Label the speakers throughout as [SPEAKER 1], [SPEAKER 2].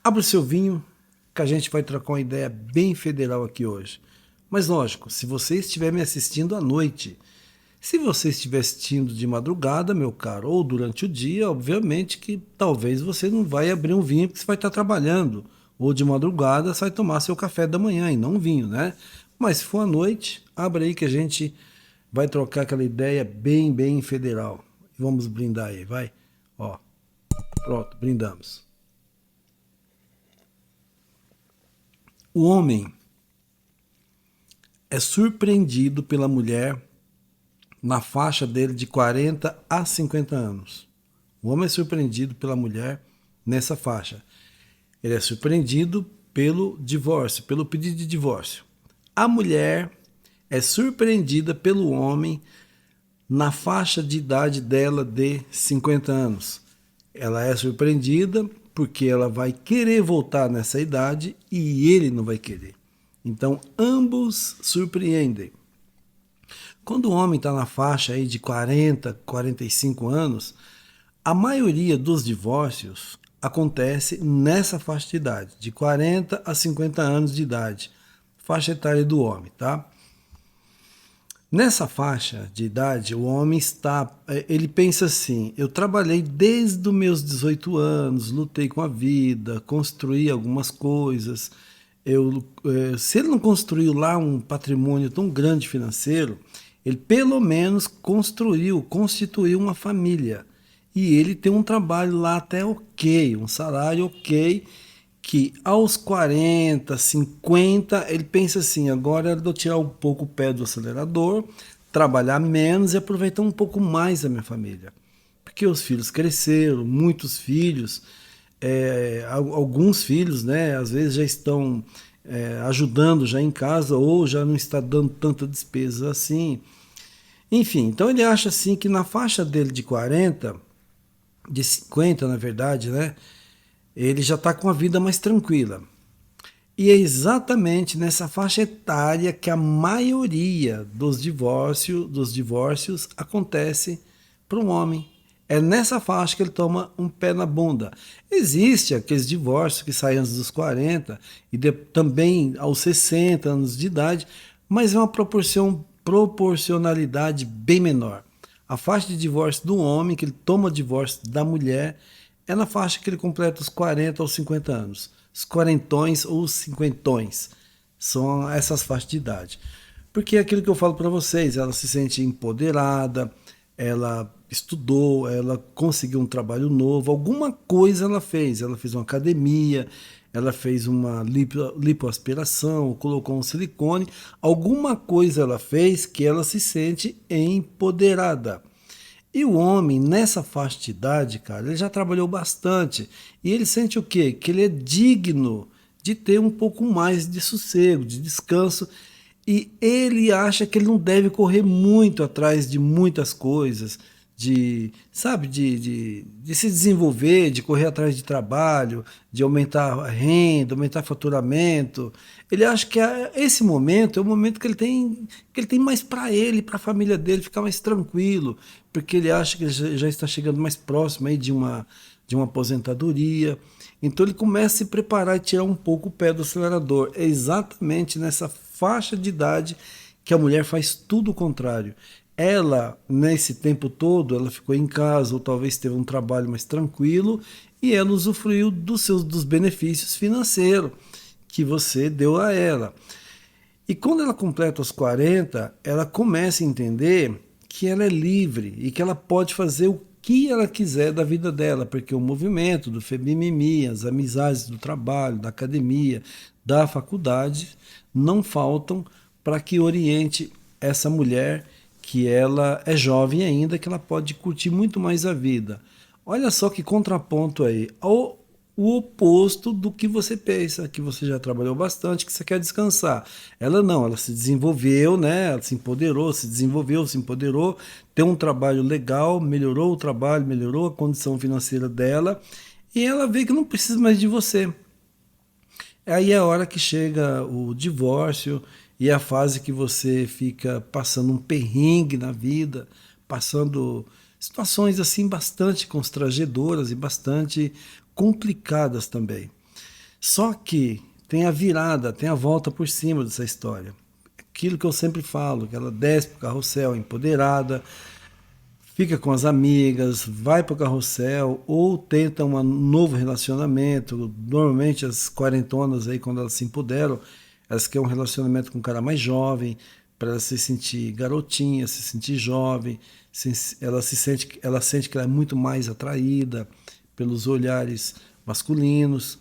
[SPEAKER 1] Abra o seu vinho, que a gente vai trocar uma ideia bem federal aqui hoje. Mas lógico, se você estiver me assistindo à noite, se você estiver assistindo de madrugada, meu caro, ou durante o dia, obviamente que talvez você não vai abrir um vinho porque você vai estar trabalhando. Ou de madrugada você vai tomar seu café da manhã e não um vinho, né? Mas se for à noite, abra aí que a gente vai trocar aquela ideia bem federal. Vamos brindar aí, vai? Ó, pronto, brindamos. O homem é surpreendido pela mulher na faixa dele de 40 a 50 anos. O homem é surpreendido pela mulher nessa faixa. Ele é surpreendido pelo divórcio, pelo pedido de divórcio. A mulher é surpreendida pelo homem na faixa de idade dela de 50 anos. Ela é surpreendida porque ela vai querer voltar nessa idade e ele não vai querer. Então, ambos surpreendem. Quando o homem está na faixa aí de 40, 45 anos, a maioria dos divórcios acontece nessa faixa de idade, de 40 a 50 anos de idade, faixa etária do homem, tá? Nessa faixa de idade, o homem ele pensa assim: eu trabalhei desde os meus 18 anos, lutei com a vida, construí algumas coisas. Se ele não construiu lá um patrimônio tão grande financeiro, ele pelo menos constituiu uma família. E ele tem um trabalho lá até ok, um salário ok, que aos 40, 50, ele pensa assim: agora eu vou tirar um pouco o pé do acelerador, trabalhar menos e aproveitar um pouco mais a minha família. Porque os filhos cresceram, muitos filhos, alguns filhos, né, às vezes já estão ajudando já em casa ou já não está dando tanta despesa assim. Enfim, então ele acha assim que na faixa dele de 40, de 50 na verdade, né, ele já está com a vida mais tranquila. E é exatamente nessa faixa etária que a maioria dos divórcios acontece para um homem. É nessa faixa que ele toma um pé na bunda. Existe aqueles divórcios que saem antes dos 40 e também aos 60 anos de idade, mas é uma proporcionalidade bem menor. A faixa de divórcio do homem, que ele toma divórcio da mulher, é na faixa que ele completa os 40 aos 50 anos. Os quarentões ou os cinquentões são essas faixas de idade. Porque é aquilo que eu falo para vocês, ela se sente empoderada, ela estudou, ela conseguiu um trabalho novo, alguma coisa ela fez uma academia, ela fez uma lipoaspiração, colocou um silicone, alguma coisa ela fez que ela se sente empoderada. E o homem, nessa faixa de idade, cara, ele já trabalhou bastante. E ele sente o quê? Que ele é digno de ter um pouco mais de sossego, de descanso. E ele acha que ele não deve correr muito atrás de muitas coisas, de se desenvolver, de correr atrás de trabalho, de aumentar a renda, aumentar faturamento. Ele acha que esse momento é o momento que ele tem mais para ele, para a família dele ficar mais tranquilo, porque ele acha que ele já está chegando mais próximo aí de uma aposentadoria. Então ele começa a se preparar e tirar um pouco o pé do acelerador. É exatamente nessa faixa de idade que a mulher faz tudo o contrário. Ela, nesse tempo todo, ela ficou em casa ou talvez teve um trabalho mais tranquilo e ela usufruiu dos benefícios financeiros que você deu a ela. E quando ela completa os 40, ela começa a entender que ela é livre e que ela pode fazer o que ela quiser da vida dela, porque o movimento do Febimimi, as amizades do trabalho, da academia, da faculdade, não faltam para que oriente essa mulher, que ela é jovem ainda, que ela pode curtir muito mais a vida. Olha só que contraponto aí. O oposto do que você pensa, que você já trabalhou bastante, que você quer descansar. Ela não, ela se desenvolveu, né? Ela se empoderou, se desenvolveu, se empoderou, tem um trabalho legal, melhorou o trabalho, melhorou a condição financeira dela, e ela vê que não precisa mais de você. Aí é a hora que chega o divórcio e é a fase que você fica passando um perrengue na vida, passando situações assim bastante constrangedoras e bastante complicadas também. Só que tem a virada, tem a volta por cima dessa história. Aquilo que eu sempre falo, que ela desce pro carrossel empoderada, fica com as amigas, vai pro carrossel ou tenta um novo relacionamento. Normalmente as quarentonas aí, quando elas se empoderam, elas querem um relacionamento com um cara mais jovem, para ela se sentir garotinha, se sentir jovem, ela sente que ela é muito mais atraída pelos olhares masculinos.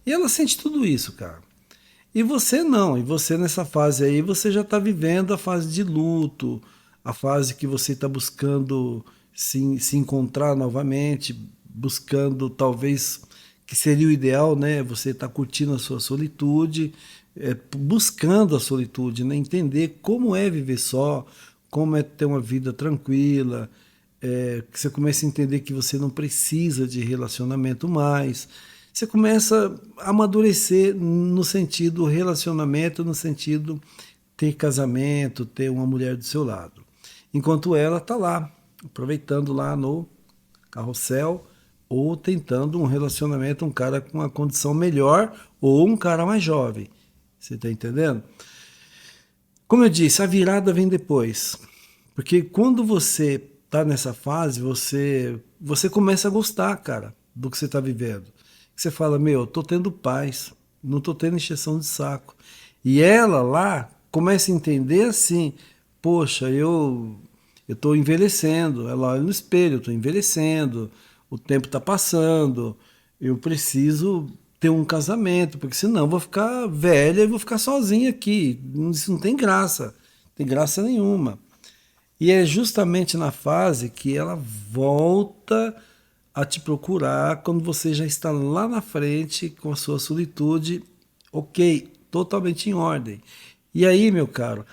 [SPEAKER 1] E ela sente tudo isso, cara. E você não, e você nessa fase aí, você já está vivendo a fase de luto, a fase que você está buscando se encontrar novamente, buscando talvez, que seria o ideal, né? Você está curtindo a sua solitude, buscando a solitude, né? Entender como é viver só, como é ter uma vida tranquila, que você começa a entender que você não precisa de relacionamento mais. Você começa a amadurecer no sentido relacionamento, no sentido ter casamento, ter uma mulher do seu lado. Enquanto ela está lá, aproveitando lá no carrossel, ou tentando um relacionamento, um cara com uma condição melhor, ou um cara mais jovem. Você está entendendo? Como eu disse, a virada vem depois. Porque quando você está nessa fase, você começa a gostar, cara, do que você está vivendo. Você fala, meu, tô tendo paz, não tô tendo encheção de saco. E ela lá começa a entender assim, poxa, eu tô envelhecendo. Ela olha no espelho, eu tô envelhecendo, o tempo tá passando, eu preciso ter um casamento, porque senão eu vou ficar velha e vou ficar sozinha aqui. Isso não tem graça, não tem graça nenhuma. E é justamente na fase que ela volta a te procurar quando você já está lá na frente com a sua solitude, ok, totalmente em ordem. E aí, meu caro,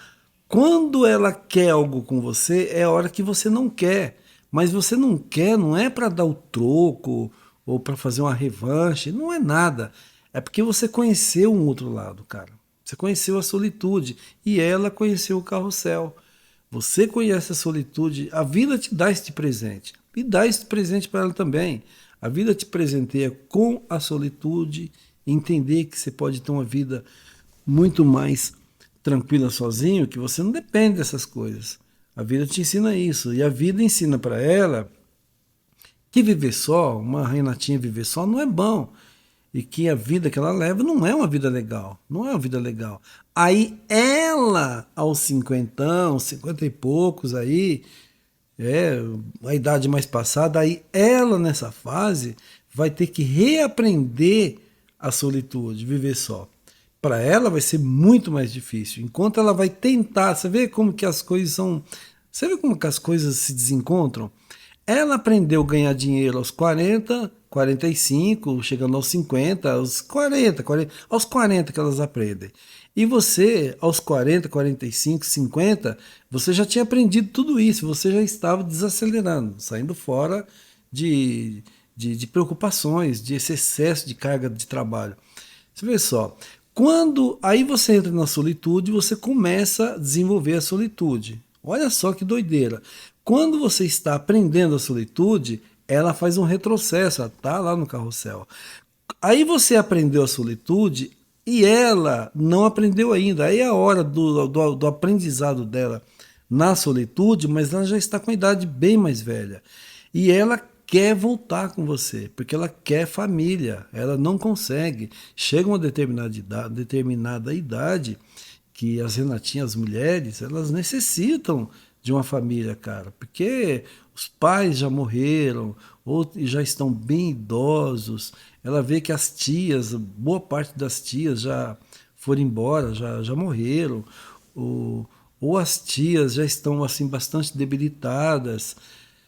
[SPEAKER 1] quando ela quer algo com você, é a hora que você não quer. Mas você não quer, não é para dar o troco ou para fazer uma revanche, não é nada. É porque você conheceu um outro lado, cara. Você conheceu a solitude e ela conheceu o carrossel. Você conhece a solitude, a vida te dá este presente. E dá este presente para ela também. A vida te presenteia com a solitude, entender que você pode ter uma vida muito mais tranquila sozinho, que você não depende dessas coisas. A vida te ensina isso. E a vida ensina para ela que viver só, uma Renatinha viver só, não é bom. E que a vida que ela leva não é uma vida legal. Não é uma vida legal. Aí ela, aos 50, 50 e poucos aí, a idade mais passada, aí ela nessa fase vai ter que reaprender a solitude, viver só. Para ela vai ser muito mais difícil. Enquanto ela vai tentar, você vê como que as coisas são, você vê como que as coisas se desencontram? Ela aprendeu a ganhar dinheiro aos 40, 45, chegando aos 50, aos 40, 40, aos 40 que elas aprendem. E você, aos 40, 45, 50, você já tinha aprendido tudo isso, você já estava desacelerando, saindo fora de preocupações, de esse excesso de carga de trabalho. Você vê só, quando aí você entra na solitude, você começa a desenvolver a solitude. Olha só que doideira. Quando você está aprendendo a solitude, ela faz um retrocesso, ela está lá no carrossel. Aí você aprendeu a solitude e ela não aprendeu ainda. Aí é a hora do aprendizado dela na solitude, mas ela já está com a idade bem mais velha. E ela quer voltar com você, porque ela quer família, ela não consegue. Chega uma determinada idade que as Renatinhas, as mulheres, elas necessitam de uma família, cara, porque os pais já morreram ou já estão bem idosos. Ela vê que as tias, boa parte das tias já foram embora, já morreram, ou as tias já estão assim bastante debilitadas.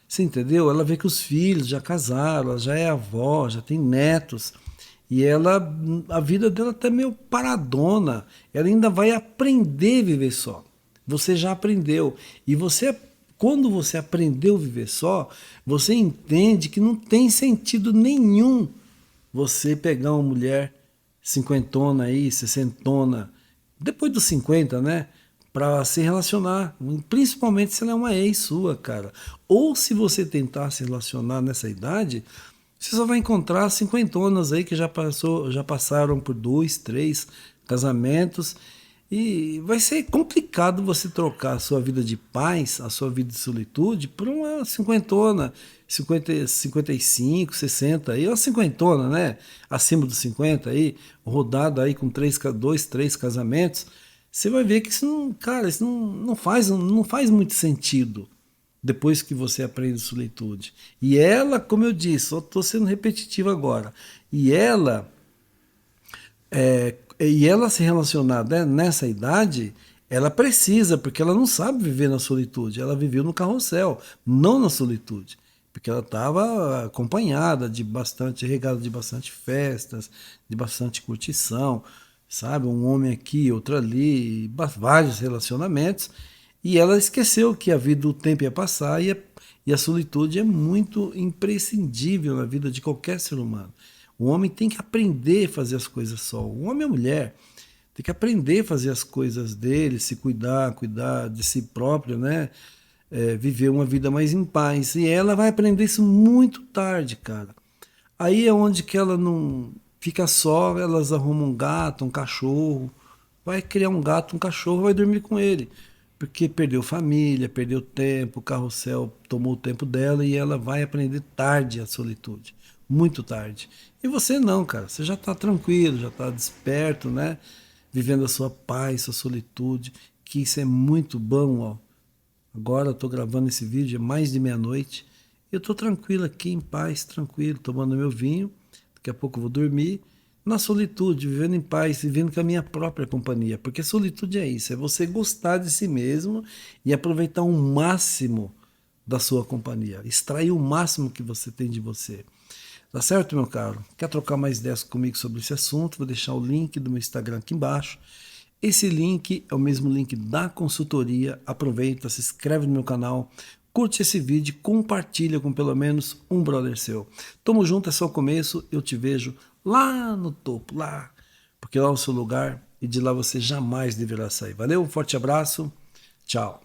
[SPEAKER 1] Você entendeu? Ela vê que os filhos já casaram, ela já é avó, já tem netos. E ela, a vida dela tá meio paradona. Ela ainda vai aprender a viver só. Você já aprendeu. E você, quando você aprendeu a viver só, você entende que não tem sentido nenhum você pegar uma mulher cinquentona aí, sessentona, depois dos 50, né? Para se relacionar, principalmente se ela é uma ex sua, cara. Ou se você tentar se relacionar nessa idade, Você só vai encontrar cinquentonas aí que já passaram por 2, 3 casamentos e vai ser complicado você trocar a sua vida de paz, a sua vida de solitude por uma cinquentona, 50, 55, 60 aí, uma cinquentona, né? Acima dos 50 aí, rodado aí com 2, 3 casamentos. Você vai ver que isso não, cara, isso não faz muito sentido depois que você aprende solitude. E ela, como eu disse, só estou sendo repetitivo agora, e ela se relacionar, né, nessa idade, ela precisa, porque ela não sabe viver na solitude, ela viveu no carrossel, não na solitude. Porque ela estava acompanhada de bastante, regada de bastante festas, de bastante curtição, sabe? Um homem aqui, outro ali, vários relacionamentos. E ela esqueceu que a vida, o tempo ia passar e a solitude é muito imprescindível na vida de qualquer ser humano. O homem tem que aprender a fazer as coisas só. O homem e a mulher tem que aprender a fazer as coisas dele, se cuidar, cuidar de si próprio, né? Viver uma vida mais em paz. E ela vai aprender isso muito tarde, cara. Aí é onde que ela não fica só, elas arrumam um gato, um cachorro, vai criar um gato, um cachorro, vai dormir com ele. Porque perdeu família, perdeu tempo, o carrossel tomou o tempo dela e ela vai aprender tarde a solitude, muito tarde. E você não, cara, você já está tranquilo, já está desperto, né? Vivendo a sua paz, sua solitude, que isso é muito bom, ó. Agora eu tô gravando esse vídeo, é mais de meia-noite. Eu tô tranquilo aqui, em paz, tranquilo, tomando meu vinho. Daqui a pouco eu vou dormir. Na solitude, vivendo em paz, vivendo com a minha própria companhia. Porque solitude é isso, é você gostar de si mesmo e aproveitar o máximo da sua companhia. Extrair o máximo que você tem de você. Tá certo, meu caro? Quer trocar mais ideias comigo sobre esse assunto? Vou deixar o link do meu Instagram aqui embaixo. Esse link é o mesmo link da consultoria. Aproveita, se inscreve no meu canal, curte esse vídeo, compartilha com pelo menos um brother seu. Tamo junto, é só o começo. Eu te vejo lá no topo, lá, porque lá é o seu lugar e de lá você jamais deverá sair. Valeu, um forte abraço, tchau.